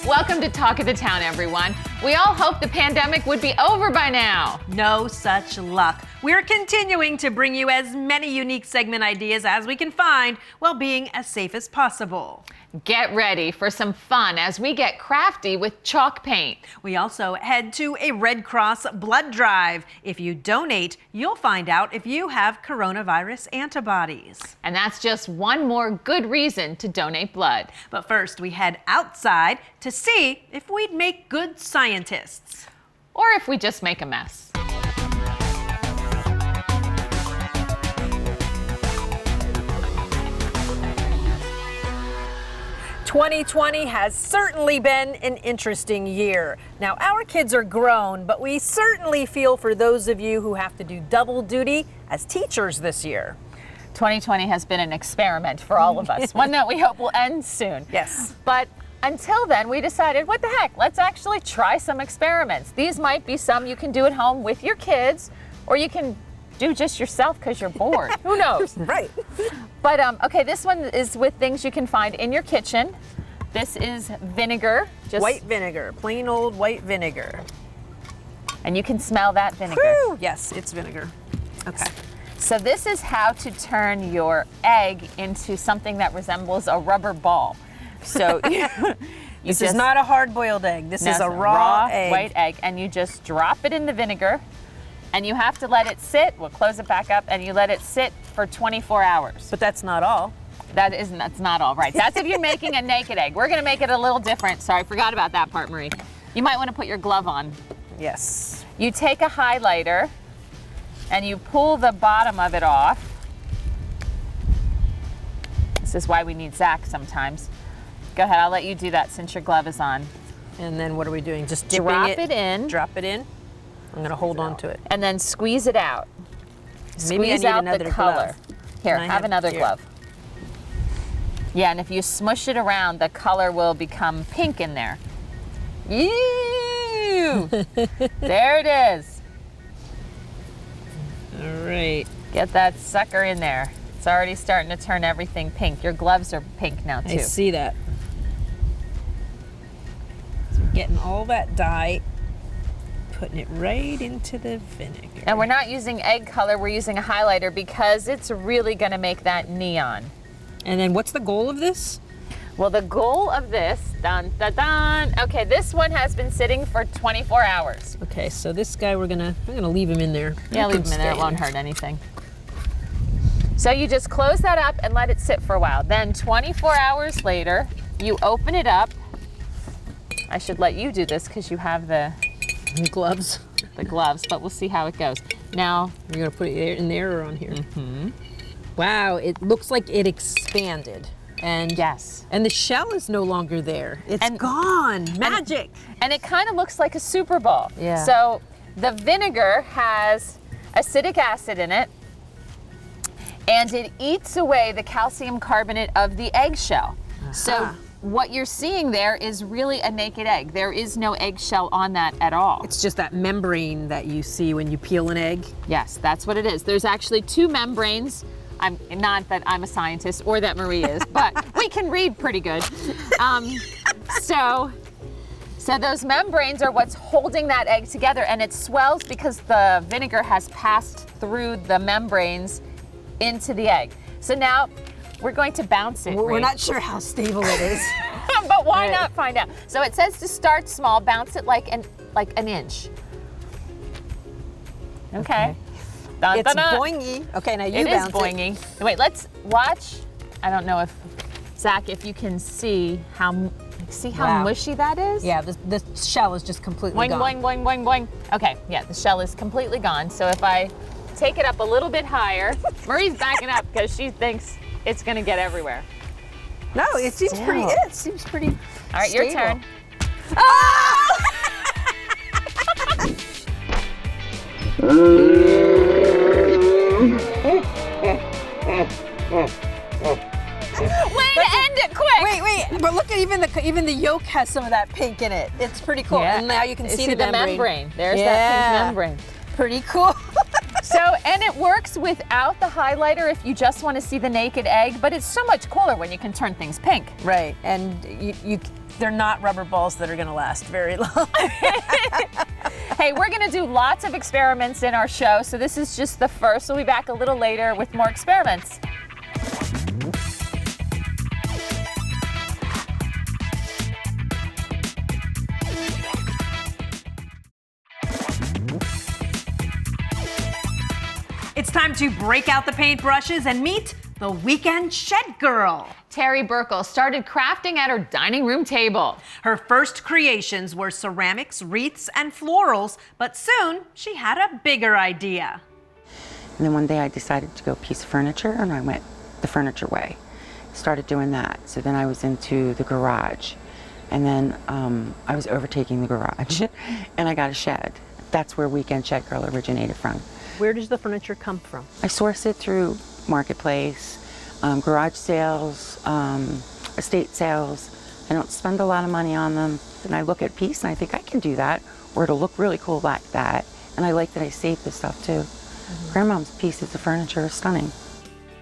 Welcome to Talk of the Town, everyone. We all hope the pandemic would be over by now. No such luck. We're continuing to bring you as many unique segment ideas as we can find while being as safe as possible. Get ready for some fun as we get crafty with chalk paint. We also head to a Red Cross blood drive. If you donate, you'll find out if you have coronavirus antibodies. And that's just one more good reason to donate blood. But first, we head outside to see if we'd make good scientists. Or if we just make a mess. 2020 has certainly been an interesting year. Now, our kids are grown, but we certainly feel for those of you who have to do double duty as teachers this year. 2020 has been an experiment for all of us, one that we hope will end soon. Yes. But until then, we decided, what the heck, let's actually try some experiments. These might be some you can do at home with your kids, or you can do just yourself because you're bored. Who knows? Right. But okay, this one is with things you can find in your kitchen. This is vinegar. Just white vinegar, plain old white vinegar. And you can smell that vinegar. Whew. Yes, it's vinegar. Okay. So this is how to turn your egg into something that resembles a rubber ball. So this is not a hard-boiled egg. This is a raw egg. White egg, and you just drop it in the vinegar. And you have to let it sit. We'll close it back up, and you let it sit for 24 hours. But that's not all. That's not all, right? That's if you're making a naked egg. We're gonna make it a little different. Sorry, forgot about that part, Marie. You might wanna put your glove on. Yes. You take a highlighter, and you pull the bottom of it off. This is why we need Zack sometimes. Go ahead, I'll let you do that since your glove is on. And then what are we doing? Just dipping Drop it in. Drop it in. I'm gonna hold on to it. And then squeeze it out. Maybe Squeeze I need out another the color. glove. Here, have another glove. Yeah, and if you smush it around, the color will become pink in there. Ew! There it is. All right. Get that sucker in there. It's already starting to turn everything pink. Your gloves are pink now, too. I see that. So we're getting all that dye, putting it right into the vinegar. And we're not using egg color, we're using a highlighter because it's really going to make that neon. And then what's the goal of this? Well, the goal of this, dun, dun, dun. Okay, this one has been sitting for 24 hours. Okay, so this guy, I'm gonna leave him in there. Yeah, leave him in there, it won't hurt anything. So you just close that up and let it sit for a while. Then 24 hours later, you open it up. I should let you do this because you have the gloves. The gloves, but we'll see how it goes. Now, you're gonna put it in there or on here? Mm-hmm. Wow, it looks like it expanded. And yes. And the shell is no longer there. It's gone. Magic. And it kind of looks like a Super Bowl. Yeah. So the vinegar has acidic acid in it, and it eats away the calcium carbonate of the eggshell. So what you're seeing there is really a naked egg. There is no eggshell on that at all. It's just that membrane that you see when you peel an egg. Yes, that's what it is. There's actually two membranes. Not that I'm a scientist or that Marie is, but we can read pretty good. So those membranes are what's holding that egg together, and it swells because the vinegar has passed through the membranes into the egg. So now we're going to bounce it. We're not sure how stable it is. But why not find out? So it says to start small, bounce it like an inch. Okay. Dun, It's dun, dun. boingy. Okay, now you It bounce is boingy. Wait, let's watch. I don't know if, Zack, if you can see how mushy that is. Yeah, the shell is just completely Boing, gone. boing, boing, boing, boing. Okay, yeah, the shell is completely gone. So if I take it up a little bit higher, Marie's backing up because she thinks it's gonna get everywhere. No, it seems pretty. It seems pretty. All right, stable. your turn. Way to end it quick! Wait, But look at even the yolk has some of that pink in it. It's pretty cool. Yeah. And now you can see the membrane. There's that pink membrane. Pretty cool. So, and it works without the highlighter if you just want to see the naked egg, but it's so much cooler when you can turn things pink. Right, and they're not rubber balls that are going to last very long. Hey, we're going to do lots of experiments in our show, so this is just the first. We'll be back a little later with more experiments. It's time to break out the paintbrushes and meet the weekend shed girl. Terry Burkle started crafting at her dining room table. Her first creations were ceramics, wreaths, and florals, but soon she had a bigger idea. And then one day I decided to go piece of furniture, and I went the furniture way. Started doing that. So then I was into the garage, and then I was overtaking the garage, and I got a shed. That's where Weekend Shed Girl originated from. Where does the furniture come from? I source it through marketplace, garage sales, estate sales. I don't spend a lot of money on them. And I look at a piece and I think I can do that, or it'll look really cool like that. And I like that I saved this stuff too. Grandmom's pieces of furniture are stunning.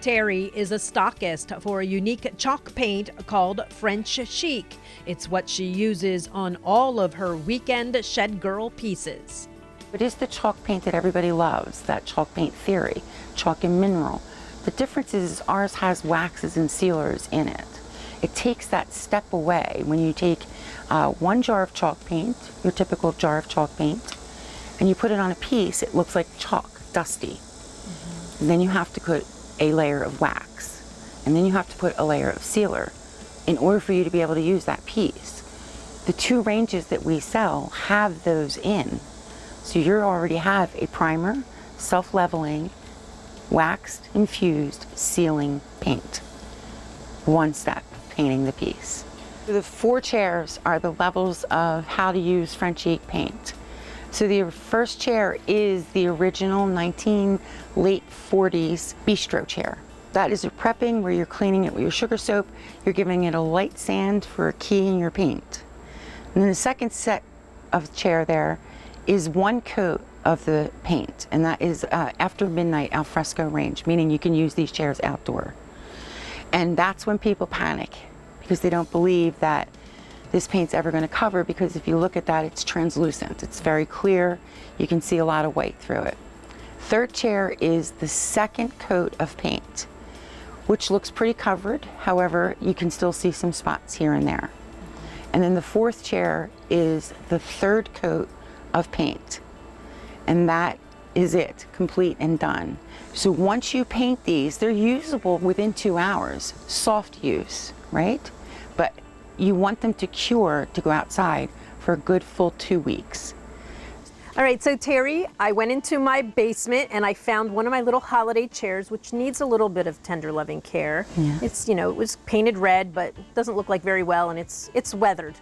Terry is a stockist for a unique chalk paint called French Chic. It's what she uses on all of her Weekend Shed Girl pieces. It is the chalk paint that everybody loves, that chalk paint theory, chalk and mineral. The difference is ours has waxes and sealers in it. It takes that step away. When you take 1 jar of chalk paint, your typical jar of chalk paint, and you put it on a piece, it looks like chalk, dusty. And then you have to put a layer of wax, and then you have to put a layer of sealer in order for you to be able to use that piece. The 2 ranges that we sell have those in. So you already have a primer, self-leveling, waxed, infused, sealing paint. 1 step, painting the piece. The 4 chairs are the levels of how to use French Chic paint. So the first chair is the original late 40s bistro chair. That is a prepping where you're cleaning it with your sugar soap. You're giving it a light sand for keying your paint. And then the second set of chair there is 1 coat of the paint, and that is after midnight al fresco range, meaning you can use these chairs outdoor. And that's when people panic because they don't believe that this paint's ever going to cover, because if you look at that, it's translucent. It's very clear. You can see a lot of white through it. Third chair is the second coat of paint, which looks pretty covered. However, you can still see some spots here and there. And then the 4th chair is the 3rd coat of paint, and that is it, complete and done. So once you paint these, they're usable within 2 hours, soft use, right? But you want them to cure to go outside for a good full 2 weeks. All right, so Terry, I went into my basement and I found one of my little holiday chairs, which needs a little bit of tender loving care. Yeah. It's, it was painted red, but doesn't look like very well, and it's weathered.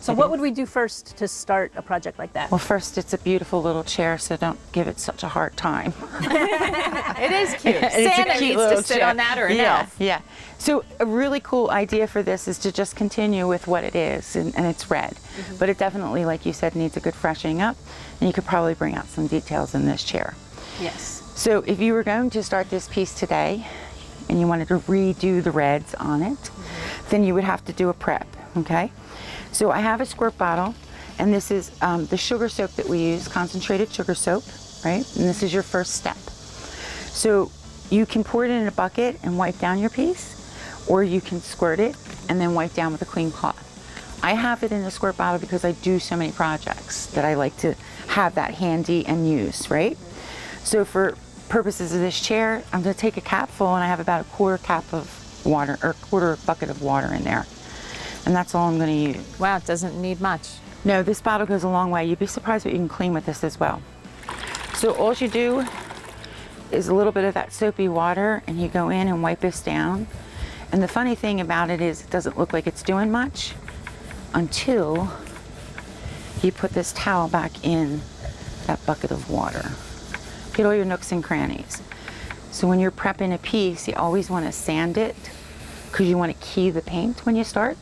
So what would we do first to start a project like that? Well, first, it's a beautiful little chair, so don't give it such a hard time. It is cute. It's a Santa cute needs little to sit chair. on that or an Yeah, elf. yeah. So a really cool idea for this is to just continue with what it is, and it's red. But it definitely, like you said, needs a good freshening up, and you could probably bring out some details in this chair. Yes. So if you were going to start this piece today, and you wanted to redo the reds on it, then you would have to do a prep, okay? So I have a squirt bottle, and this is the sugar soap that we use, concentrated sugar soap, right? And this is your first step. So you can pour it in a bucket and wipe down your piece, or you can squirt it and then wipe down with a clean cloth. I have it in a squirt bottle because I do so many projects that I like to have that handy and use, right? So for purposes of this chair, I'm going to take a cap full, and I have about a 1/4 cup of water, or 1/4 bucket of water in there. And that's all I'm going to use. Wow, it doesn't need much. No, this bottle goes a long way. You'd be surprised what you can clean with this as well. So all you do is a little bit of that soapy water, and you go in and wipe this down. And the funny thing about it is it doesn't look like it's doing much until you put this towel back in that bucket of water. Get all your nooks and crannies. So when you're prepping a piece, you always want to sand it, because you want to key the paint when you start.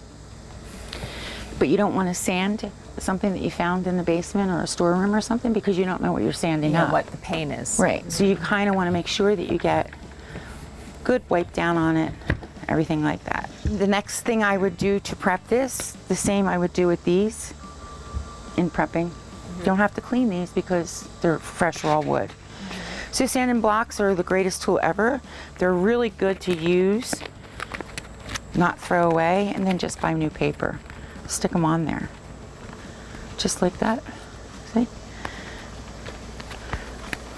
but you don't want to sand something that you found in the basement or a storeroom or something because you don't know what you're sanding You know up. what the paint is. Right, so you kind of want to make sure that you get good wipe down on it, everything like that. The next thing I would do to prep this, the same I would do with these in prepping. You don't have to clean these because they're fresh raw wood. So sanding blocks are the greatest tool ever. They're really good to use, not throw away, and then just buy new paper. Stick them on there. Just like that, see?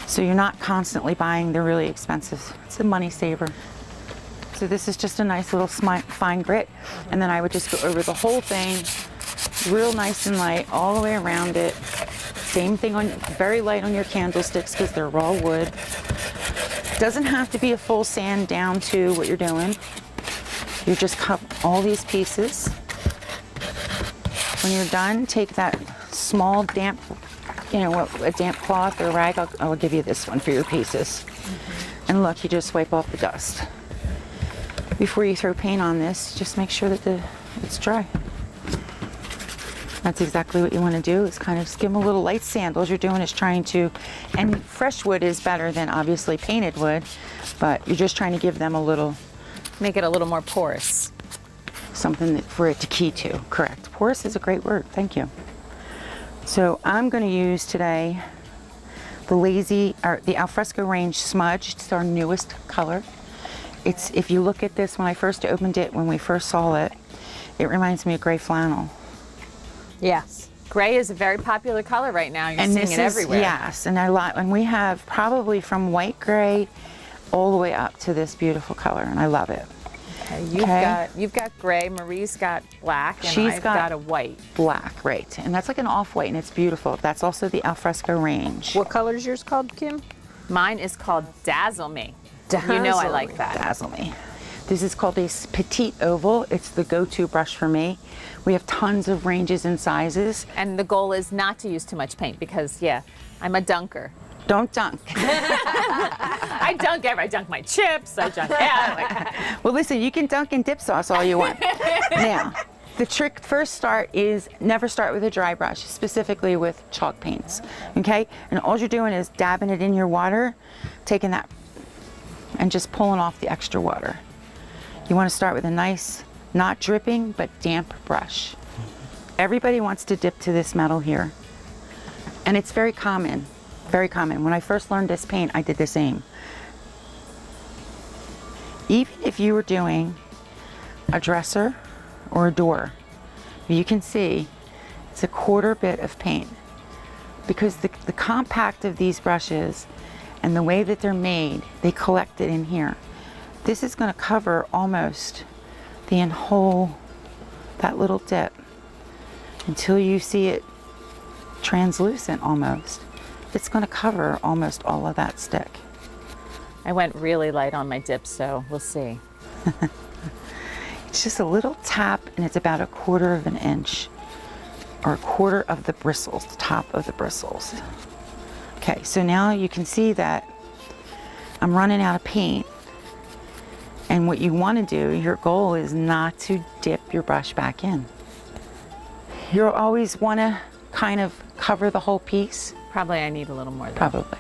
So you're not constantly buying the really expensive. It's a money saver. So this is just a nice little fine grit. And then I would just go over the whole thing, real nice and light, all the way around it. Same thing on, very light on your candlesticks because they're raw wood. Doesn't have to be a full sand down to what you're doing. You just cut all these pieces. When you're done, take that small damp, a damp cloth or rag. I'll give you this one for your pieces. And look, you just wipe off the dust. Before you throw paint on this, just make sure that it's dry. That's exactly what you want to do, is kind of just give them a little light sand. All you're doing is trying to, and fresh wood is better than obviously painted wood, but you're just trying to give them a little, Make it a little more porous. something for it to key to. Correct. Porous is a great word. Thank you. So I'm going to use today the Alfresco Range Smudge. It's our newest color. It's, if you look at this, when I first opened it, when we first saw it, it reminds me of gray flannel. Yes. Gray is a very popular color right now. You're And seeing this it everywhere. Yes, and and we have probably from white gray all the way up to this beautiful color, and I love it. Okay, Okay. you've got gray. Marie's got black, and She's I've got got a white. Black, right, and that's like an off-white, and it's beautiful. That's also the Alfresco Range. What color is yours called, Kim? Mine is called Dazzle Me. You know I like that. Dazzle Me. This is called a petite oval. It's the go-to brush for me. We have tons of ranges and sizes. And the goal is not to use too much paint because, yeah, I'm a dunker. Don't dunk. I dunk my chips. Well, listen, you can dunk in dip sauce all you want. Now, the trick first start is never start with a dry brush, specifically with chalk paints, okay? And all you're doing is dabbing it in your water, taking that and just pulling off the extra water. You want to start with a nice, not dripping, but damp brush. Everybody wants to dip to this metal here. And it's very common, very common. When I first learned this paint, I did the same. Even if you were doing a dresser or a door, you can see it's a quarter bit of paint. Because the compact of these brushes and the way that they're made, they collect it in here. This is going to cover almost the whole, that little dip, until you see it translucent almost. It's going to cover almost all of that stick. I went really light on my dip, so we'll see. It's just a little tap, and it's about 1/4 of an inch, or 1/4 of the bristles, the top of the bristles. Okay, so now you can see that I'm running out of paint. And what you want to do, your goal is not to dip your brush back in. You'll always want to kind of cover the whole piece. Probably I need a little more though. Probably.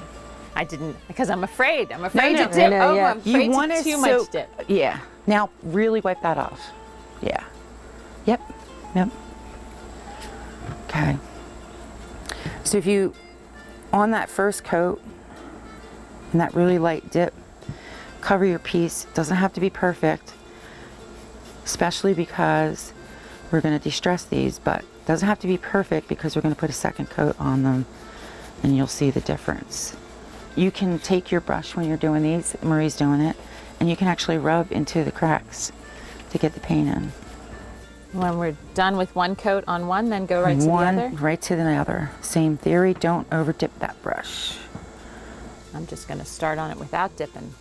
I didn't, because I'm afraid. I'm afraid No, to dip. no, yeah. I'm afraid You want to too much dip. Yeah. Now really wipe that off. Yeah. Yep. Yep. Okay. So if you, on that first coat, and that really light dip, cover your piece. It doesn't have to be perfect, especially because we're going to de-stress these, but it doesn't have to be perfect because we're going to put a second coat on them, and you'll see the difference. You can take your brush when you're doing these, Marie's doing it, and you can actually rub into the cracks to get the paint in. When we're done with one coat on one, then go right to the other? Right to the other. Same theory, don't over dip that brush. I'm just going to start on it without dipping.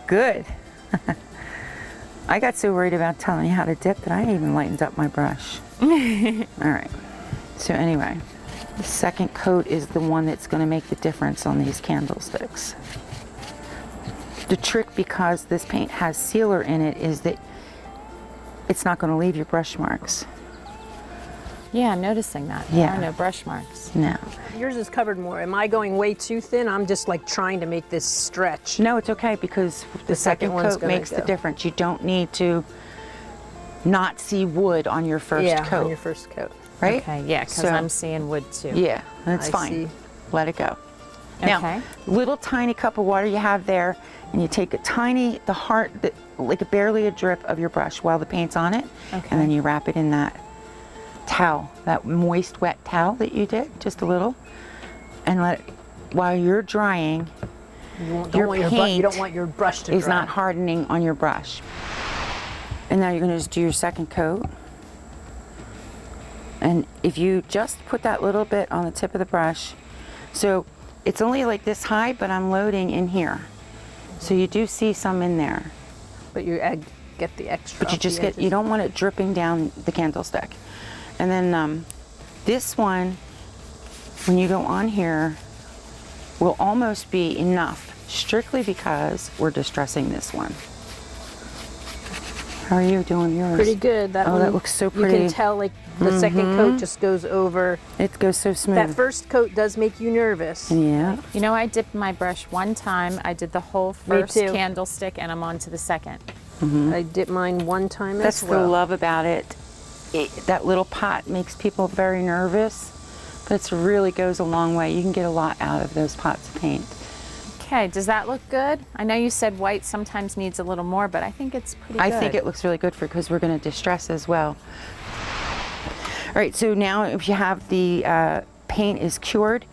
Good. I got so worried about telling you how to dip that I even lightened up my brush. All right. So anyway, the second coat is the one that's going to make the difference on these candlesticks. The trick, because this paint has sealer in it, is that it's not going to leave your brush marks. Yeah, I'm noticing that. There Yeah. are no brush marks. No. Yours is covered more. Am I going way too thin? I'm just like trying to make this stretch. No, it's okay because the second second one's coat gonna makes the go. difference. You don't need to not see wood on your first Yeah, coat, on your first coat. right? Okay, yeah, because So- I'm seeing wood too. Yeah, that's I fine. see. Let it go. Okay. Now, little tiny cup of water you have there, and you take a tiny, like barely a drip of your brush while the paint's on it, Okay. and then you wrap it in that towel, that moist, wet towel that you did, just a little, and let it, while you're drying, your you paint don't want your brush to is dry. not hardening on your brush. And now you're going to just do your second coat. And if you just put that little bit on the tip of the brush, so it's only like this high, but I'm loading in here. So you do see some in there, But you get the extra. but you off just the get, edges. you don't want it dripping down the candlestick. And then this one, when you go on here, will almost be enough, strictly because we're distressing this one. How are you doing yours? Pretty good. That Oh, one, that looks so You pretty. can tell like the second coat just goes over. It goes so smooth. That first coat does make you nervous. Yeah. You know, I dipped my brush one time. I did the whole Me first too. candlestick, and I'm on to the second. I did mine one time That's as the well. love about it. That little pot makes people very nervous, but it really goes a long way. You can get a lot out of those pots of paint. Okay, does that look good? I know you said white sometimes needs a little more, but I think it's pretty I good. think it looks really good because we're going to distress as well. All right, so now if you have the paint is cured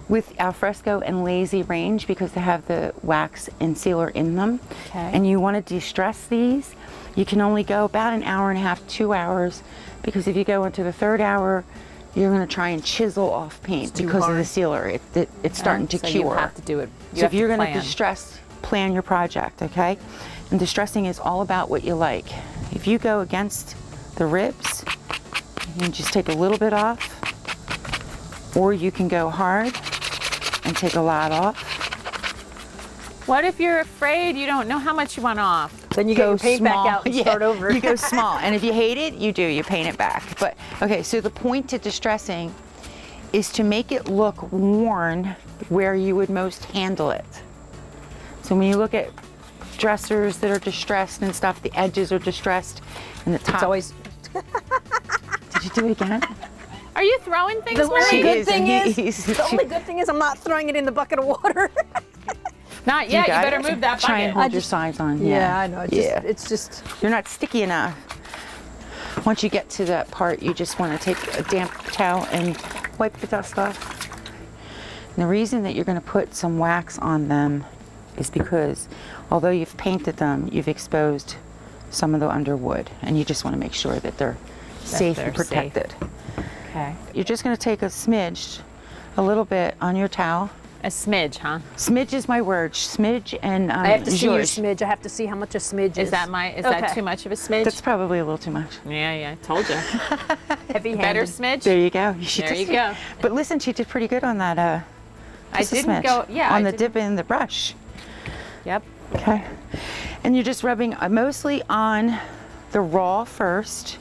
with alfresco and lazy range because they have the wax and sealer in them, Okay. and you want to distress these, you can only go about an hour and a half, 2 hours, because if you go into the third hour, you're going to try and chisel off paint too because of the hard. sealer. It's starting to so cure. you have to do it. You So have if you're to going to plan. distress, plan your project, okay? And distressing is all about what you like. If you go against the ribs, you can just take a little bit off, or you can go hard and take a lot off. What if you're afraid you don't know how much you want off? Then you get Go your paint small. back out and Yeah, start over. You go small, and if you hate it, you paint it back. But okay, so the point to distressing is to make it look worn where you would most handle it. So when you look at dressers that are distressed and stuff, the edges are distressed, and the top. It's always Did you do it again? Are you throwing things, the only Marie? good is, thing and is. he's- The only good thing is I'm not throwing it in the bucket of water. Not yet. You got better it? move that Try and bucket. hold your sides on. Yeah, I know. Yeah. It's just You're not sticky enough. Once you get to that part, you just want to take a damp towel and wipe the dust off. And the reason that you're going to put some wax on them is because although you've painted them, you've exposed some of the underwood, and you just want to make sure that they're safe they're and protected. Okay. You're just going to take a smidge, a little bit on your towel. A smidge, huh? Smidge is my word. Smidge and I have to see your yours. smidge. I have to see how much a smidge is. Is that Okay. too much of a smidge? That's probably a little too much. yeah, I told you. heavy-handed? Better smidge? There you go. She There just- you go. But listen, she did pretty good on that. I just a didn't smidge, go- yeah, I on the didn't- dip in the brush. Yep. Okay. And you're just rubbing mostly on the raw first.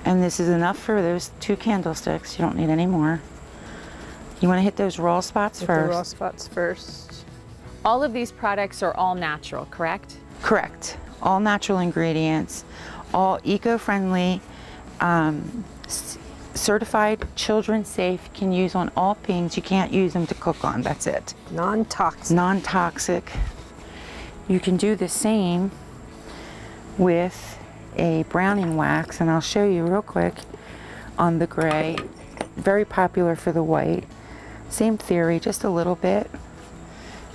And this is enough for those 2 candlesticks. You don't need any more. You want to hit those raw spots Hit the first. raw spots first. All of these products are all natural, correct? Correct. All natural ingredients, all eco-friendly, certified, children safe, can use on all paints. You can't use them to cook on. That's it. Non-toxic. Non-toxic. You can do the same with a browning wax, and I'll show you real quick on the gray. Very popular for the white. Same theory, just a little bit.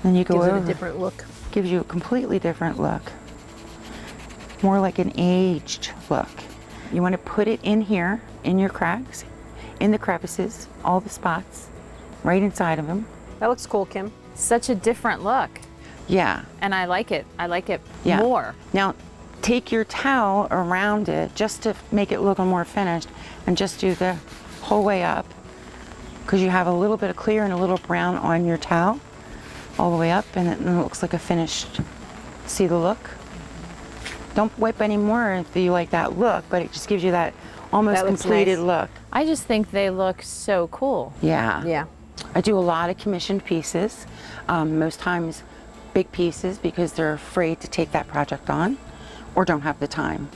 Then you go Gives it over. a different look. Gives you a completely different look. More like an aged look. You want to put it in here, in your cracks, in the crevices, all the spots, right inside of them. That looks cool, Kim. Such a different look. Yeah. And I like it. I like it Yeah. more. Now, take your towel around it just to make it look more finished, and just do the whole way up, because you have a little bit of clear and a little brown on your towel all the way up, and it looks like a finished. See the look? Don't wipe any more if you like that look, but it just gives you that almost That looks completed nice. look. I just think they look so cool. Yeah. Yeah. I do a lot of commissioned pieces, most times big pieces because they're afraid to take that project on or don't have the time.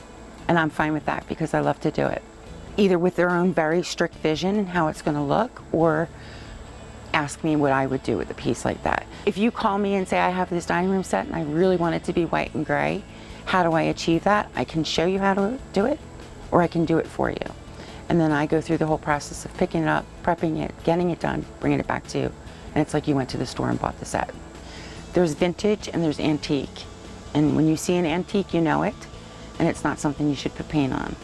And I'm fine with that because I love to do it. Either with their own very strict vision and how it's going to look, or ask me what I would do with a piece like that. If you call me and say I have this dining room set and I really want it to be white and gray, how do I achieve that? I can show you how to do it, or I can do it for you. And then I go through the whole process of picking it up, prepping it, getting it done, bringing it back to you. And it's like you went to the store and bought the set. There's vintage and there's antique. And when you see an antique, you know it, and it's not something you should put paint on.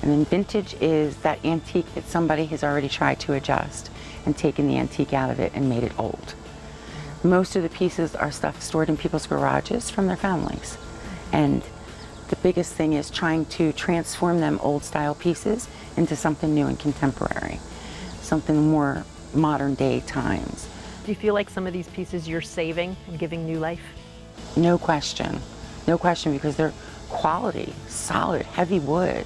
And then vintage is that antique that somebody has already tried to adjust and taken the antique out of it and made it old. Most of the pieces are stuff stored in people's garages from their families. And the biggest thing is trying to transform them old style pieces into something new and contemporary, something more modern day times. Do you feel like some of these pieces you're saving and giving new life? No question, because they're quality, solid, heavy wood.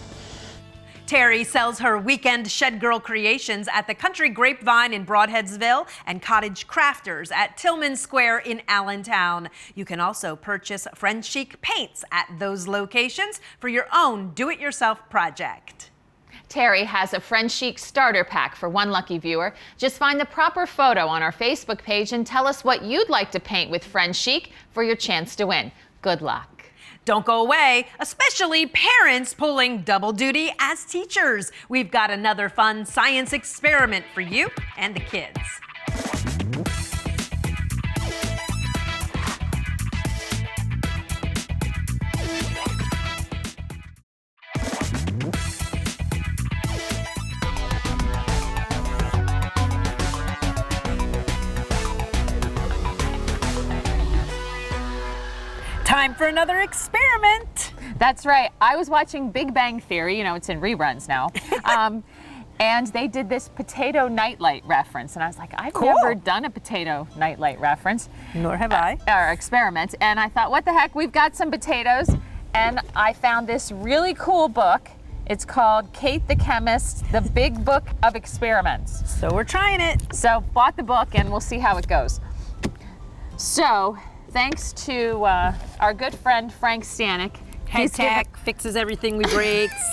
Terry sells her weekend Shed Girl creations at the Country Grapevine in Broadheadsville and Cottage Crafters at Tillman Square in Allentown. You can also purchase French Chic paints at those locations for your own do-it-yourself project. Terry has a French Chic starter pack for one lucky viewer. Just find the proper photo on our Facebook page and tell us what you'd like to paint with French Chic for your chance to win. Good luck. Don't go away, especially parents pulling double duty as teachers. We've got another fun science experiment for you and the kids. Time for another experiment. That's right. I was watching Big Bang Theory, you know, it's in reruns now. And they did this potato nightlight reference. And I was like, I've never done a potato nightlight reference. Nor have I. Or experiment. And I thought, what the heck? We've got some potatoes. And I found this really cool book. It's called Kate the Chemist, The Big Book of Experiments. So we're trying it. So bought the book and we'll see how it goes. So thanks to our good friend Frank Stanek. Tech fixes everything we breaks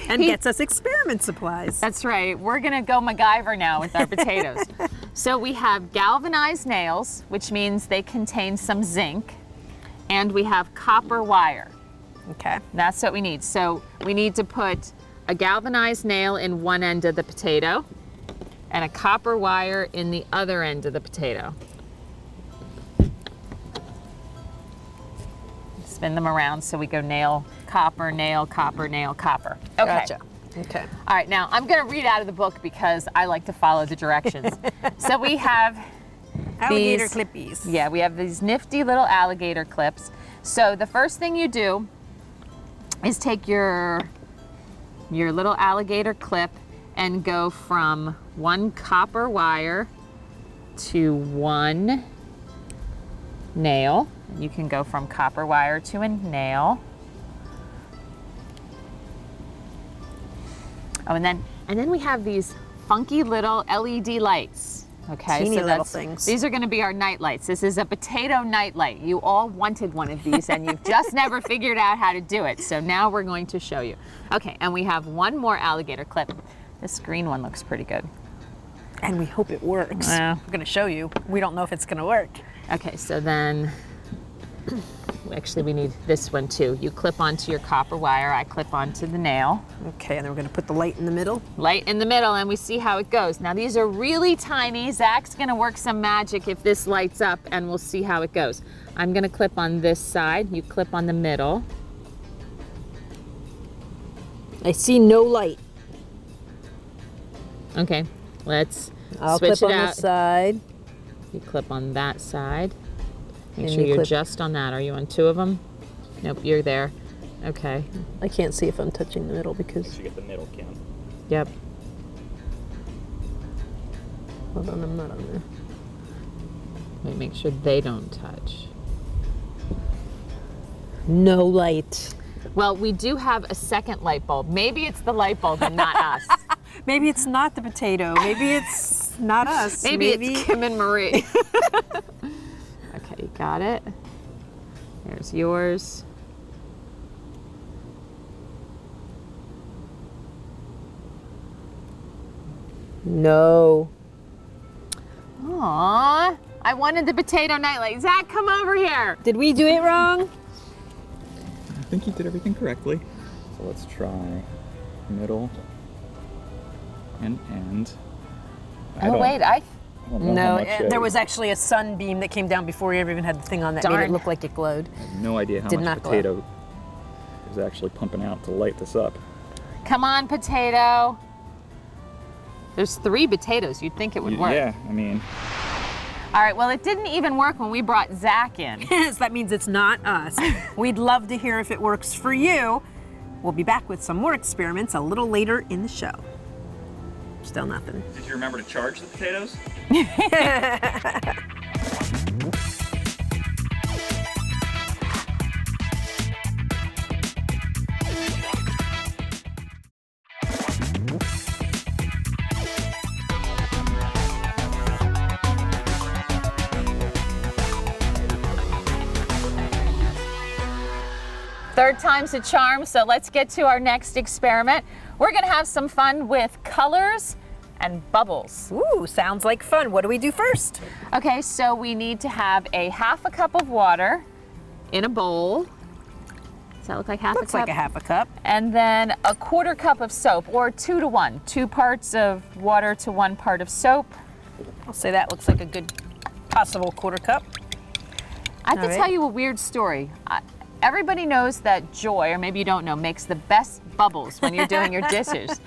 and gets us experiment supplies. That's right. We're going to go MacGyver now with our potatoes. So we have galvanized nails, which means they contain some zinc, and we have copper wire. Okay. That's what we need. So we need to put a galvanized nail in one end of the potato and a copper wire in the other end of the potato. Spin them around so we go nail, copper, nail, copper, nail, copper. Okay. Gotcha. Okay. All right, now I'm going to read out of the book because I like to follow the directions. So we have Alligator these, clippies. Yeah, we have these nifty little alligator clips. So the first thing you do is take your little alligator clip and go from one copper wire to one nail. You can go from copper wire to a nail. Oh, and then we have these funky little LED lights. Okay, Teeny so little things. These are going to be our night lights. This is a potato night light. You all wanted one of these and you've just never figured out how to do it. So now we're going to show you. Okay, and we have one more alligator clip. This green one looks pretty good. And we hope it works. Yeah. We're going to show you. We don't know if it's going to work. Okay, so then, actually we need this one too. You clip onto your copper wire, I clip onto the nail. Okay, and then we're going to put the light in the middle. Light in the middle, and we see how it goes. Now these are really tiny. Zach's gonna work some magic if this lights up, and we'll see how it goes. I'm gonna clip on this side, you clip on the middle. I see no light. Okay, let's I'll switch clip it on out. this side. You clip on that side. Make And sure you you're clip- just on that. Are you on two of them? Nope, you're there. Okay, I can't see if I'm touching the middle because. You get the middle count. yep. Hold on, I'm not on there. Wait, make sure they don't touch. No light. Well, we do have a second light bulb. Maybe it's the light bulb and not us. Maybe it's not the potato. Maybe it's not us. Maybe it's Kim and Marie. Okay, you got it. There's yours. No. Aww, I wanted the potato nightlight. Zach, come over here. Did we do it wrong? I think you did everything correctly. So let's try middle and end. Oh, wait, I don't know No, how much, there was actually a sunbeam that came down before you ever even had the thing on that made Darn. it look like it glowed. I have no idea how Did much not glow. potato is actually pumping out to light this up. come on, potato. There's 3 potatoes. You'd think it would work. Yeah, I mean, All right, well, it didn't even work when we brought Zach in. Yes, that means it's not us. We'd love to hear if it works for you. We'll be back with some more experiments a little later in the show. Still nothing. did you remember to charge the potatoes? Third time's a charm, so let's get to our next experiment. We're gonna have some fun with colors and bubbles. Ooh, sounds like fun. What do we do first? Okay, so we need to have a half a cup of water in a bowl. Does that look like half Looks a cup? like a half a cup. And then a quarter cup of soap, or 2 to 1. 2 parts of water to 1 part of soap. I'll say that looks like a good possible quarter cup. I have to All right. tell you a weird story. Everybody knows that Joy, or maybe you don't know, makes the best bubbles when you're doing your dishes.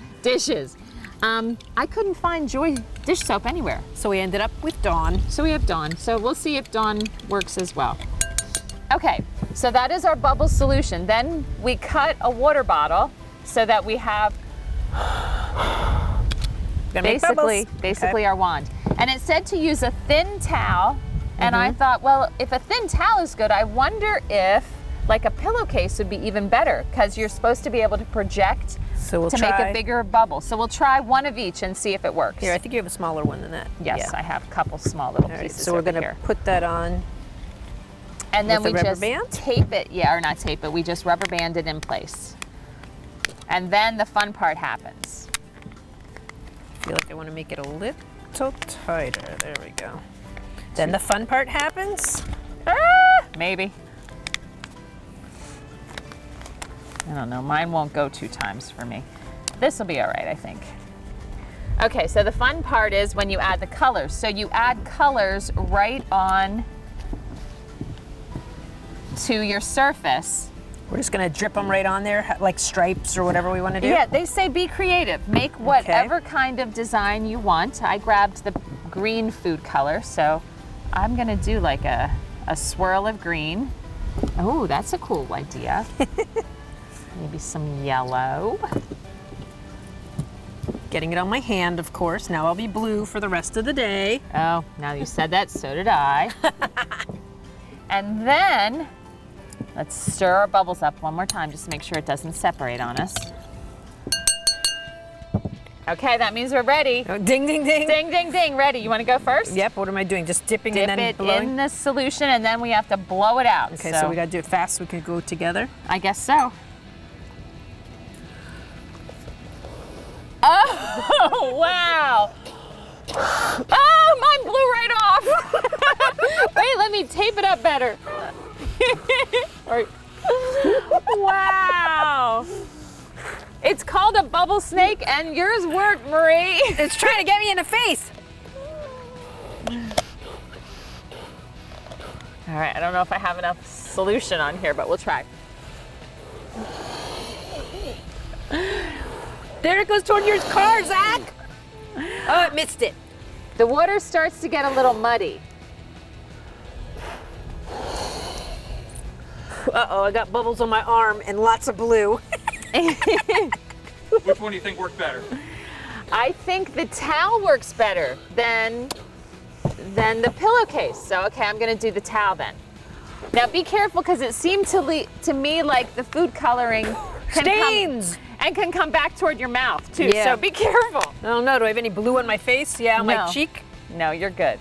I couldn't find Joy dish soap anywhere. So we ended up with Dawn. So we have Dawn. So we'll see if Dawn works as well. Okay, so that is our bubble solution. Then we cut a water bottle so that we have Gonna make basically bubbles. Okay. our wand. And it said to use a thin towel. And I thought, well, if a thin towel is good, I wonder if like a pillowcase would be even better, because you're supposed to be able to project So we'll to try. make a bigger bubble. So we'll try one of each and see if it works. Here, I think you have a smaller one than that. Yes, Yeah. I have a couple small little All right, pieces so we're over gonna here. put that on. And then with we the rubber just band? tape it, or not tape it, we just rubber band it in place. And then the fun part happens. I feel like I want to make it a little tighter. There we go. Then the fun part happens. Maybe. I don't know, mine won't go 2 times for me. This will be all right, I think. Okay, so the fun part is when you add the colors. So you add colors right on to your surface. We're just gonna drip them right on there, like stripes or whatever we want to do. Yeah, they say be creative. Make whatever kind of design you want. I grabbed the green food color, so I'm gonna do like a swirl of green. Oh, that's a cool idea. Maybe some yellow. Getting it on my hand, of course. Now I'll be blue for the rest of the day. Oh, now you said that, so did I. And then, let's stir our bubbles up one more time just to make sure it doesn't separate on us. Okay, that means we're ready. Oh, ding, ding, ding. Ding, ding, ding, ready. You wanna go first? Yep, what am I doing? Just dipping Dip and then it blowing? in the solution and then we have to blow it out. Okay, so we gotta do it fast so we can go together. I guess so. Oh, wow. Oh, mine blew right off. Wait, let me tape it up better. Or- wow. It's called a bubble snake and yours worked, Marie. It's trying to get me in the face. All right, I don't know if I have enough solution on here, but we'll try. There it goes toward your car, Zach. Oh, it missed it. The water starts to get a little muddy. Uh-oh, I got bubbles on my arm and lots of blue. Which one do you think worked better? I think the towel works better than the pillowcase. So, okay, I'm gonna do the towel then. Now be careful, because it seemed to me like the food coloring Stains! can come back toward your mouth too. Yeah. So be careful. I don't know, do I have any blue on my face? Yeah, on my No. cheek? No, you're good.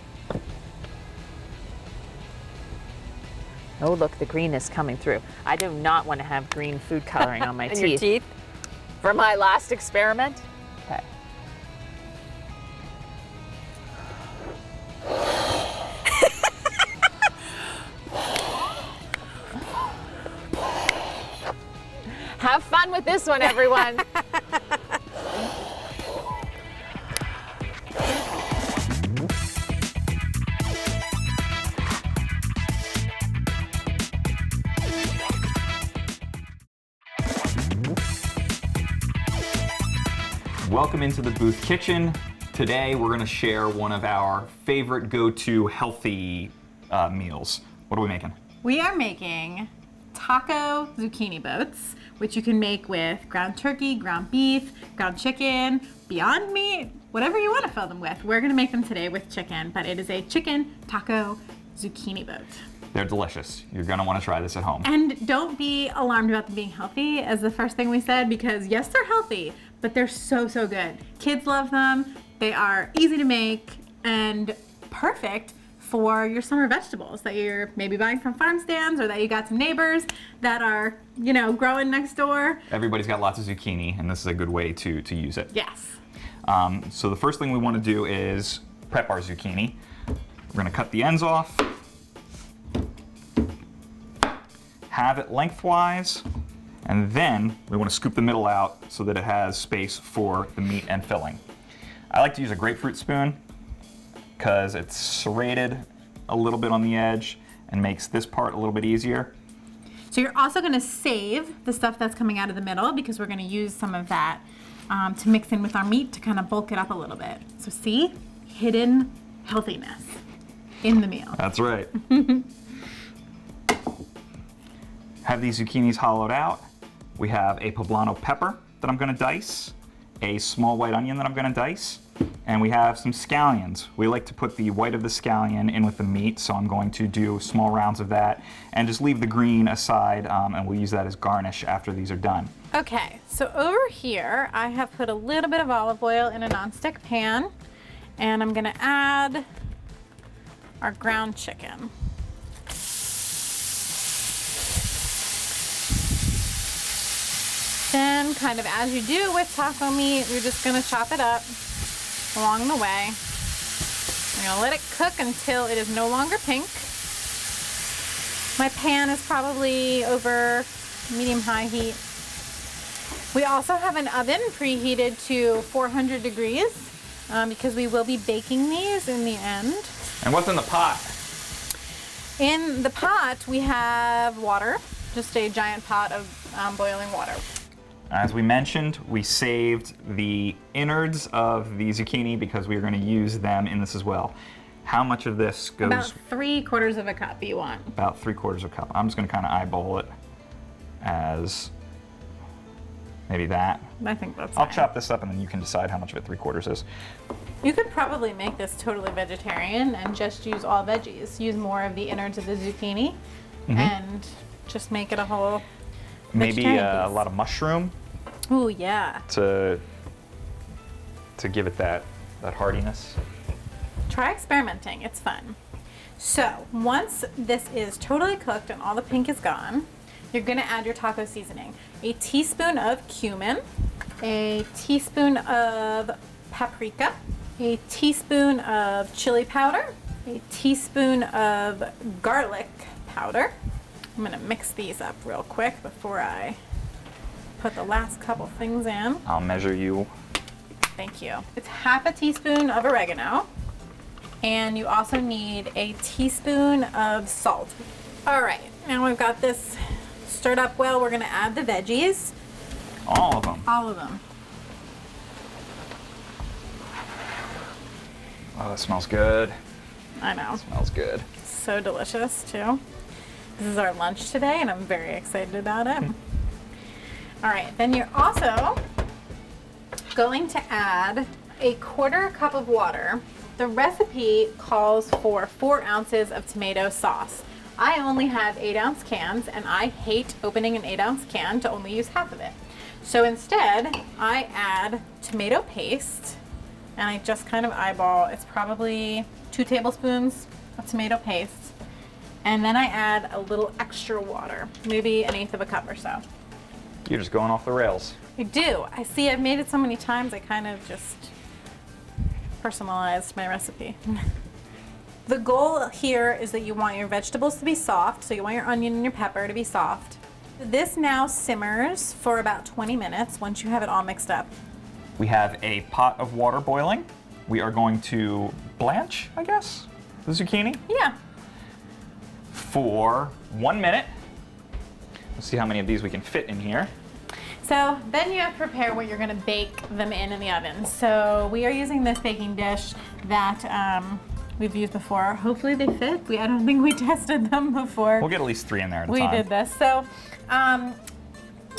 Oh, look, the green is coming through. I do not want to have green food coloring on my And teeth. your teeth? For my last experiment. Okay. Have fun with this one, everyone. Welcome into the Booth Kitchen. Today we're going to share one of our favorite go-to healthy meals. What are we making? We are making taco zucchini boats, which you can make with ground turkey, ground beef, ground chicken, Beyond Meat, whatever you want to fill them with. We're going to make them today with chicken, but it is a chicken taco zucchini boat. They're delicious. You're going to want to try this at home. And don't be alarmed about them being healthy, as the first thing we said, because yes, they're healthy, but they're so, so good. Kids love them. They are easy to make and perfect for your summer vegetables that you're maybe buying from farm stands, or that you got some neighbors that are, you know, growing next door. Everybody's got lots of zucchini, and this is a good way to use it. Yes. So the first thing we want to do is prep our zucchini. We're going to cut the ends off, have it lengthwise, and then we want to scoop the middle out so that it has space for the meat and filling. I like to use a grapefruit spoon because it's serrated a little bit on the edge and makes this part a little bit easier. So you're also going to save the stuff that's coming out of the middle, because we're going to use some of that to mix in with our meat to kind of bulk it up a little bit. So see, hidden healthiness in the meal. That's right. Have these zucchinis hollowed out. We have a poblano pepper that I'm going to dice, a small white onion that I'm going to dice, and we have some scallions. We like to put the white of the scallion in with the meat, so I'm going to do small rounds of that and just leave the green aside, and we'll use that as garnish after these are done. Okay, so over here I have put a little bit of olive oil in a nonstick pan, and I'm going to add our ground chicken. Then, kind of as you do with taco meat, you're just going to chop it up along the way. You're going to let it cook until it is no longer pink. My pan is probably over medium-high heat. We also have an oven preheated to 400 degrees because we will be baking these in the end. And what's in the pot? In the pot, we have water, just a giant pot of boiling water. As we mentioned, we saved the innards of the zucchini because we are going to use them in this as well. How much of this goes? About 3/4 of a cup you want. About 3/4 of a cup. I'm just going to kind of eyeball it as maybe that. I think that's I'll fine. chop this up and then you can decide how much of it 3/4 is. You could probably make this totally vegetarian and just use all veggies. Use more of the innards of the zucchini and just make it a whole Maybe vegetarian a piece. lot of mushroom Ooh, yeah. to give it that hardiness. Try experimenting, it's fun. So once this is totally cooked and all the pink is gone, you're gonna add your taco seasoning. A teaspoon of cumin, a teaspoon of paprika, a teaspoon of chili powder, a teaspoon of garlic powder. I'm gonna mix these up real quick before I put the last couple things in. I'll measure you. Thank you. It's half a teaspoon of oregano, and you also need a teaspoon of salt. All right, now we've got this stirred up well. We're gonna add the veggies. All of them. All of them. Oh, that smells good. I know. Smells good. So delicious too. This is our lunch today, and I'm very excited about it. All right, then you're also going to add a 1/4 cup of water. The recipe calls for 4 ounces of tomato sauce. I only have 8-ounce cans, and I hate opening an 8-ounce can to only use half of it. So instead, I add tomato paste, and I just kind of eyeball. It's probably 2 tablespoons of tomato paste. And then I add a little extra water, maybe 1/8 of a cup or so. You're just going off the rails. I do. I see I've made it so many times, I kind of just personalized my recipe. The goal here is that you want your vegetables to be soft, so you want your onion and your pepper to be soft. This now simmers for about 20 minutes once you have it all mixed up. We have a pot of water boiling. We are going to blanch, I guess, the zucchini Yeah. for 1 minute. Let's see how many of these we can fit in here. So then you have to prepare what you're going to bake them in the oven. So we are using this baking dish that we've used before. Hopefully they fit. I don't think we tested them before. We'll get at least 3 in there at a We time. did this. So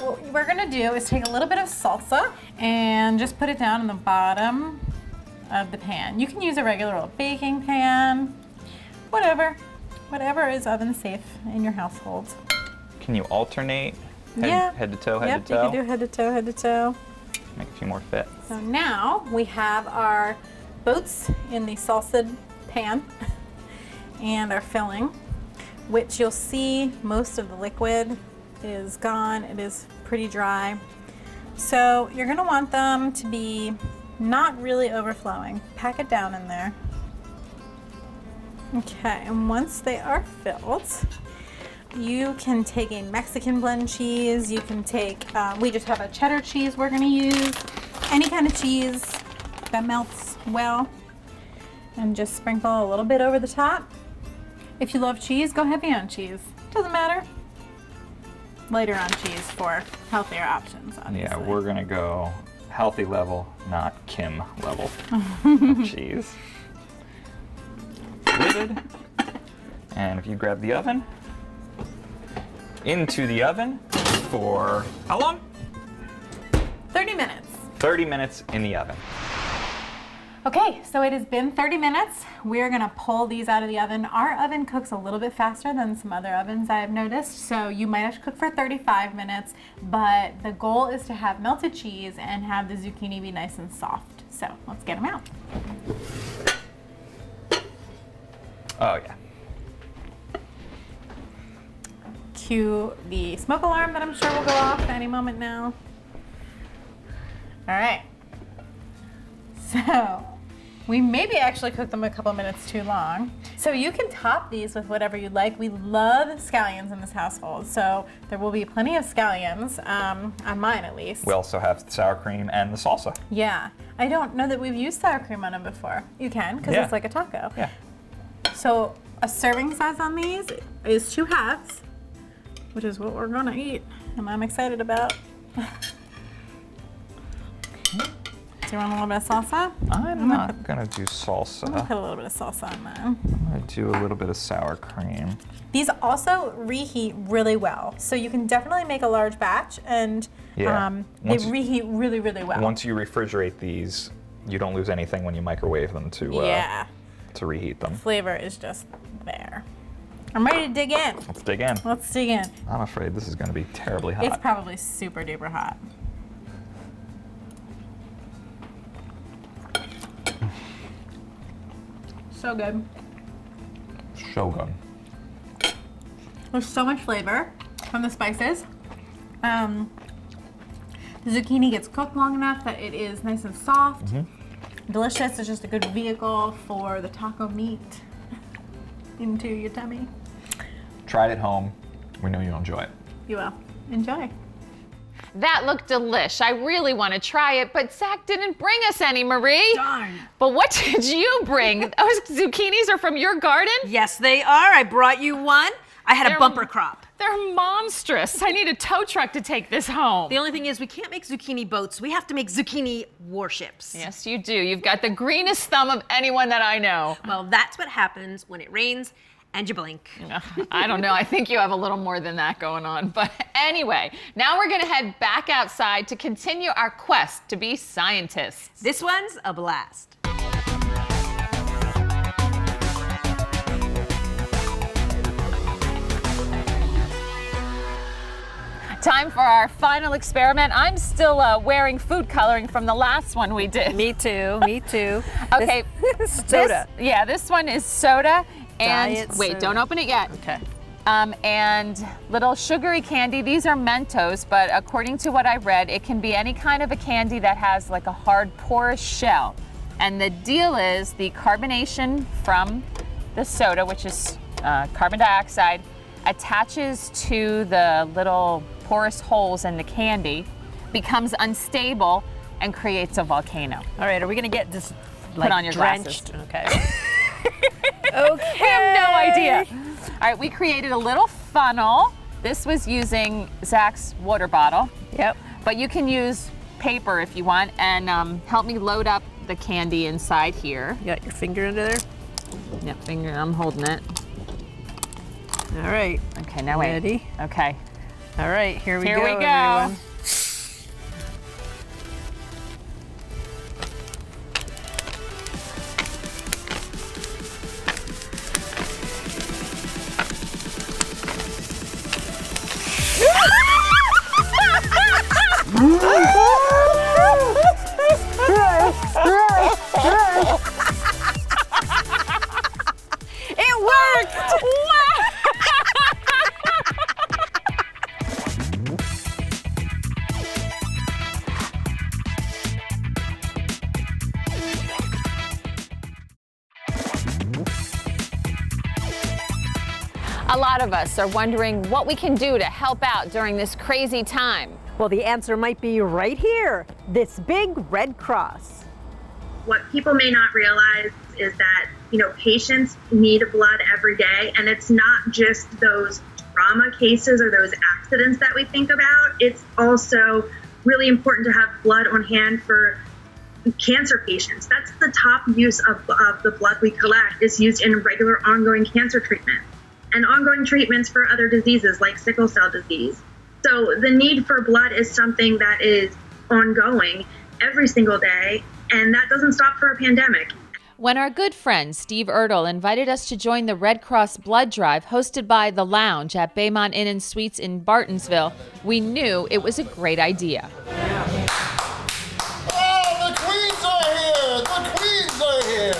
what we're going to do is take a little bit of salsa and just put it down in the bottom of the pan. You can use a regular old baking pan, whatever is oven safe in your household. Can you alternate head, Yeah. head to toe, head Yep, to toe? you can do head to toe, head to toe. Make a few more fit. So now we have our boats in the salsa pan and our filling, which you'll see most of the liquid is gone. It is pretty dry. So you're gonna want them to be not really overflowing. Pack it down in there. Okay, and once they are filled, you can take a Mexican blend cheese. You can take, we just have a cheddar cheese we're gonna use. Any kind of cheese that melts well. And just sprinkle a little bit over the top. If you love cheese, go heavy on cheese. Doesn't matter. Lighter on cheese for healthier options, obviously. Yeah, we're gonna go healthy level, not Kim level of cheese. Lidded. And if you grab the oven, into the oven for how long? 30 minutes. 30 minutes in the oven. Okay, so it has been 30 minutes. We're gonna pull these out of the oven. Our oven cooks a little bit faster than some other ovens I have noticed, so you might have to cook for 35 minutes, but the goal is to have melted cheese and have the zucchini be nice and soft. So let's get them out. Oh yeah. Cue the smoke alarm that I'm sure will go off any moment now. All right. So we maybe actually cooked them a couple minutes too long. So you can top these with whatever you'd like. We love scallions in this household, so there will be plenty of scallions, on mine at least. We also have sour cream and the salsa. Yeah, I don't know that we've used sour cream on them before. You can, because Yeah. it's like a taco. Yeah. So a serving size on these is 2 halves, which is what we're gonna eat, and I'm excited about. Do you want a little bit of salsa? I'm not gonna do I'm gonna salsa. put a little bit of salsa on mine. I'm gonna do a little bit of sour cream. These also reheat really well, so you can definitely make a large batch, and Yeah. they Once- reheat really, really well. Once you refrigerate these, you don't lose anything when you microwave them to Yeah, reheat them. flavor is just there. I'm ready to dig in. Let's dig in. Let's dig in. I'm afraid this is gonna be terribly hot. It's probably super duper hot. So good. Shogun. There's so much flavor from the spices. The zucchini gets cooked long enough that it is nice and soft. Delicious. It's just a good vehicle for the taco meat into your tummy. Try it at home. We know you'll enjoy it. You will. Enjoy. That looked delish. I really want to try it, but Zack didn't bring us any, Marie. Darn. But what did you bring? Those zucchinis are from your garden? Yes, they are. I brought you one. I had a They're- bumper crop. They're monstrous. I need a tow truck to take this home. The only thing is we can't make zucchini boats. We have to make zucchini warships. Yes, you do. You've got the greenest thumb of anyone that I know. Well, that's what happens when it rains and you blink. I don't know. I think you have a little more than that going on. But anyway, now we're going to head back outside to continue our quest to be scientists. This one's a blast. Time for our final experiment. I'm still wearing food coloring from the last one we did. Me too. Me too. Okay. Soda. This one is soda. And Diet wait, soda. don't open it yet. Okay. And little sugary candy. These are Mentos, but according to what I read, it can be any kind of a candy that has like a hard, porous shell. And the deal is the carbonation from the soda, which is carbon dioxide, attaches to the little porous holes in the candy, becomes unstable, and creates a volcano. All right, are we gonna get this like on your drenched? glasses. Okay. Okay. I have no idea. All right, we created a little funnel. This was using Zack's water bottle. Yep. But you can use paper if you want, and help me load up the candy inside here. You got your finger under there? Yep, finger, I'm holding it. All right. Okay, now wait. Ready? Okay. All right, here we Here go, we go. everyone. It worked! A lot of us are wondering what we can do to help out during this crazy time. Well, the answer might be right here. This big red cross. What people may not realize is that, patients need blood every day, and it's not just those trauma cases or those accidents that we think about. It's also really important to have blood on hand for cancer patients. That's the top use of the blood we collect, is used in regular ongoing cancer treatment and ongoing treatments for other diseases like sickle cell disease. So the need for blood is something that is ongoing every single day, and that doesn't stop for a pandemic. When our good friend Steve Ertl invited us to join the Red Cross Blood Drive hosted by The Lounge at Baymont Inn and Suites in Bartonsville, we knew it was a great idea. Oh, the Queens are here! The Queens are here!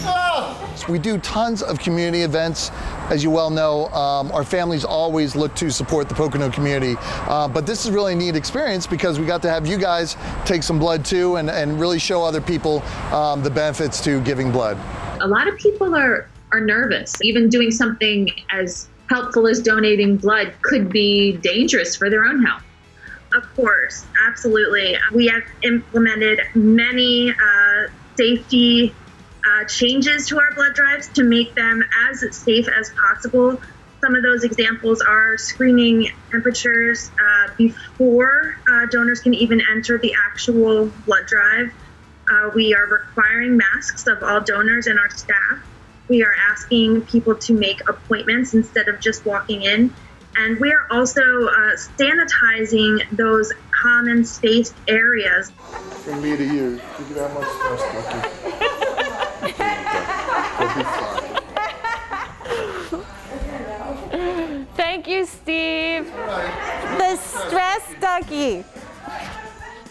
Oh. We do tons of community events. As you well know, our families always look to support the Pocono community. But this is really a neat experience because we got to have you guys take some blood too and really show other people the benefits to giving blood. A lot of people are nervous. Even doing something as helpful as donating blood could be dangerous for their own health. Of course, absolutely. We have implemented many safety changes to our blood drives to make them as safe as possible. Some of those examples are screening temperatures before donors can even enter the actual blood drive. We are requiring masks of all donors and our staff. We are asking people to make appointments instead of just walking in. And we are also sanitizing those common spaced areas. From me to you, thank you very much, Lucky. Thank you, Steve. The stress ducky.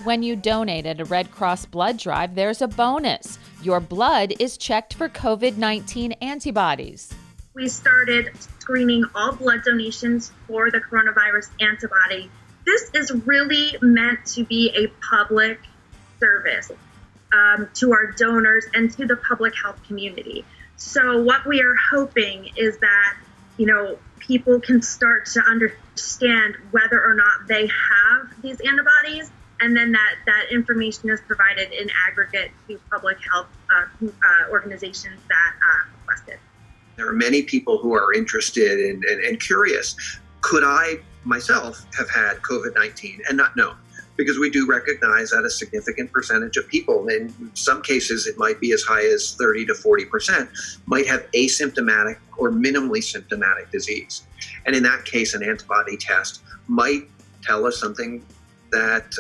When you donate at a Red Cross blood drive, there's a bonus. Your blood is checked for COVID-19 antibodies. We started screening all blood donations for the coronavirus antibody. This is really meant to be a public service to our donors and to the public health community. So what we are hoping is that, people can start to understand whether or not they have these antibodies, and then that information is provided in aggregate to public health organizations that request it. There are many people who are interested and curious. Could I myself have had COVID-19 and not know? Because we do recognize that a significant percentage of people, in some cases it might be as high as 30 to 40%, might have asymptomatic or minimally symptomatic disease. And in that case, an antibody test might tell us something that,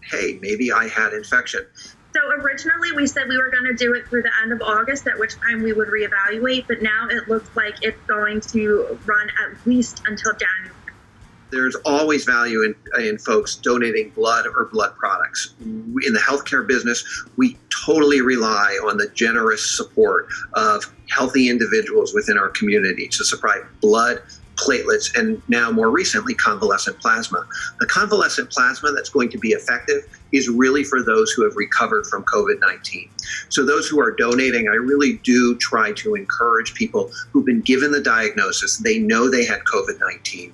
hey, maybe I had infection. So originally we said we were going to do it through the end of August, at which time we would reevaluate, but now it looks like it's going to run at least until January. There's always value in folks donating blood or blood products. In the healthcare business, we totally rely on the generous support of healthy individuals within our community to supply blood, platelets, and now more recently, convalescent plasma. The convalescent plasma that's going to be effective is really for those who have recovered from COVID-19. So those who are donating, I really do try to encourage people who've been given the diagnosis, they know they had COVID-19,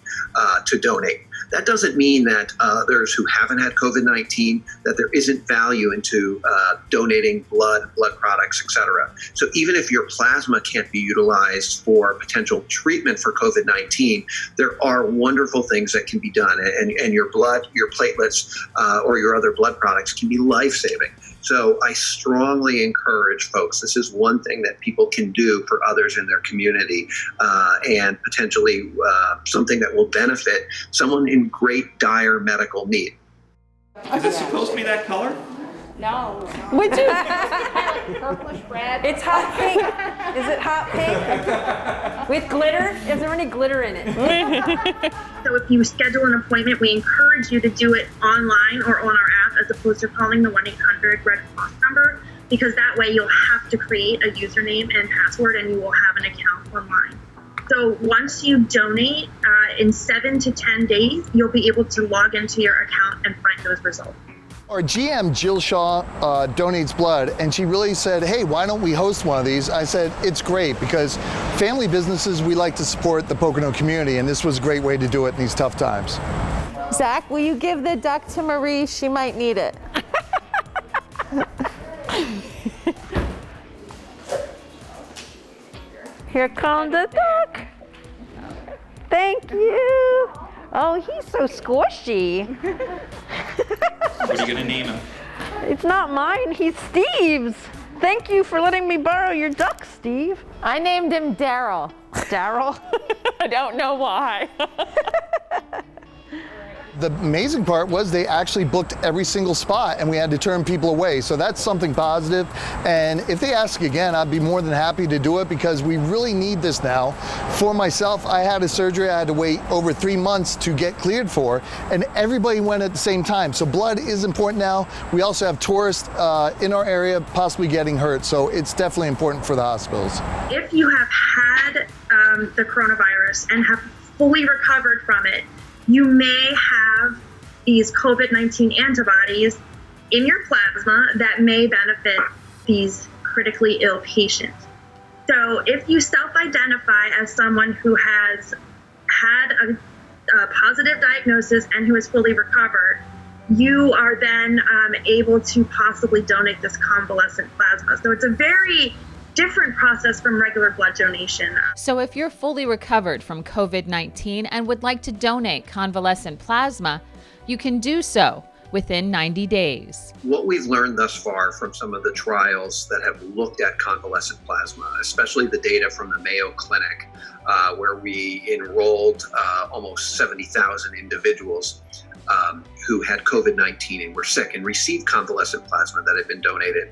to donate. That doesn't mean that others who haven't had COVID-19, that there isn't value into donating blood products, et cetera. So even if your plasma can't be utilized for potential treatment for COVID-19, there are wonderful things that can be done. And your blood, your platelets, or your other blood products can be life-saving. So I strongly encourage folks, this is one thing that people can do for others in their community, and potentially something that will benefit someone in great dire medical need. Is it supposed to be that color? No. Would you? Purplish red. It's hot pink. Is it hot pink? With glitter? Is there any glitter in it? So if you schedule an appointment, we encourage you to do it online or on our app as opposed to calling the 1-800 Red Cross number, because that way you'll have to create a username and password and you will have an account online. So once you donate, in 7 to 10 days, you'll be able to log into your account and find those results. Our GM, Jill Shaw, donates blood, and she really said, hey, why don't we host one of these? I said, it's great, because family businesses, we like to support the Pocono community, and this was a great way to do it in these tough times. Zach, will you give the duck to Marie? She might need it. Here comes the duck. Thank you. Oh, he's so squishy. What are you gonna name him? It's not mine, he's Steve's. Thank you for letting me borrow your duck, Steve. I named him Daryl. Daryl? I don't know why. The amazing part was they actually booked every single spot and we had to turn people away. So that's something positive. And if they ask again, I'd be more than happy to do it because we really need this now. For myself, I had a surgery I had to wait over 3 months to get cleared for, and everybody went at the same time. So blood is important now. We also have tourists in our area possibly getting hurt. So it's definitely important for the hospitals. If you have had the coronavirus and have fully recovered from it, you may have these COVID-19 antibodies in your plasma that may benefit these critically ill patients. So if you self-identify as someone who has had a positive diagnosis and who is fully recovered, you are then able to possibly donate this convalescent plasma. So it's a very different process from regular blood donation. So if you're fully recovered from COVID-19 and would like to donate convalescent plasma, you can do so within 90 days. What we've learned thus far from some of the trials that have looked at convalescent plasma, especially the data from the Mayo Clinic, where we enrolled almost 70,000 individuals who had COVID-19 and were sick and received convalescent plasma that had been donated,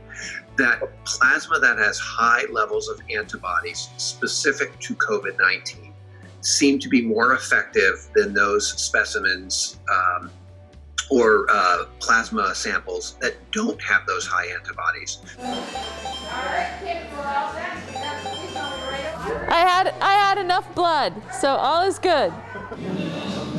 that plasma that has high levels of antibodies specific to COVID-19 seem to be more effective than those specimens or plasma samples that don't have those high antibodies. I had enough blood, so all is good.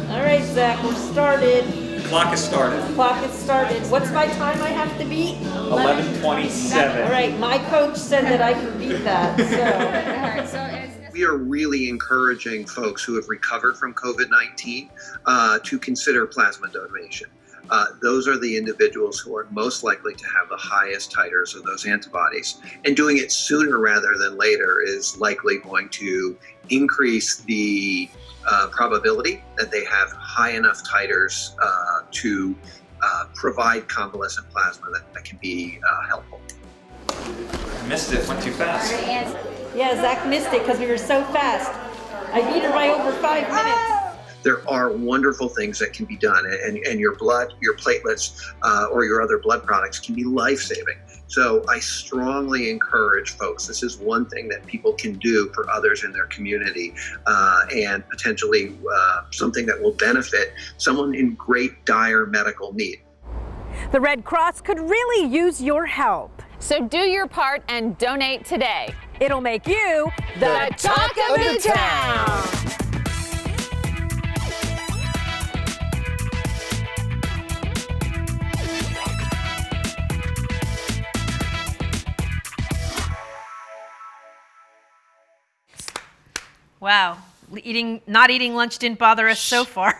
All right, Zach, we're started. Clock has started. Clock has started. What's my time I have to beat? 11:27. All right, my coach said that I can beat that, so. We are really encouraging folks who have recovered from COVID-19 to consider plasma donation. Those are the individuals who are most likely to have the highest titers of those antibodies. And doing it sooner rather than later is likely going to increase the probability that they have high enough titers to provide convalescent plasma that can be helpful. Missed it, went too fast. Yeah, Zach missed it because we were so fast. I beat her by over 5 minutes. there are wonderful things that can be done, and your blood, your platelets, or your other blood products can be life-saving. So I strongly encourage folks, this is one thing that people can do for others in their community, and potentially something that will benefit someone in great dire medical need. The Red Cross could really use your help. So do your part and donate today. It'll make you The talk of the town. Wow. Not eating lunch didn't bother us so far.